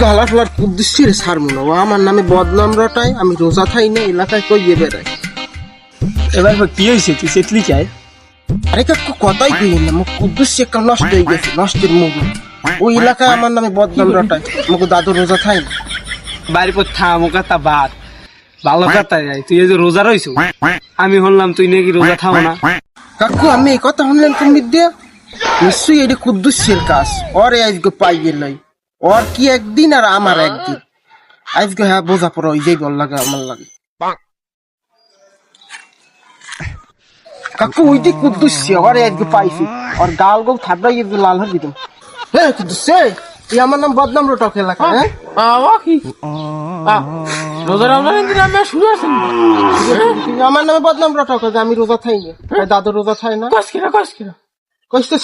গালা ফেলার কুদ্দুসের ছাড়বো না, ও আমার নামে বদনাম রটায়, আমি রোজা থাই না এলাকায় কইয়ে বেড়াই। এবার কি হয়েছে, তুই চেতলি চাই? আরে কাকু কথাই কইলেন না, মুখ কুদ্দুস একটা নষ্ট হয়ে গেছে, নষ্টের মুখ। ওই এলাকায় আমার নামে বদনাম রটায়, মুখ দাদু রোজা থাই না। বাড়ি পর থামো কথা বাদ, ভালো কথা যাই। তুই এই যে রোজা রইছো, আমি শুনলাম তুই নাকি রোজা থামো না। কাকু আমি এই কথা শুনলেন তুমি দিয়া, নিশ্চয়ই এটা কুদ্দুসের কাজ। ওরে আজকে পাইয়ে লই, ওর কি একদিন আর আমার একদিন। আজকে হ্যাঁ বোঝা পড়ো, ওই যেই বল লাগে আমার লাগে। কাকু ওই যে কুদ্দুস ওরে আজকে পাইছি, ওর গাল গোল থাবড়াই লাল হয়ে দিতাম। হ্যাঁ কুদ্দুস তুই আমার নাম বদনাম রটক এলাকা। হ্যাঁ রোজা রমজানের দিন আমি শুরু আছেন তুই আমার নামে বদনাম রটক, আমি রোজা থাই না, দাদু রোজা থাই না। কস কিনা কইতে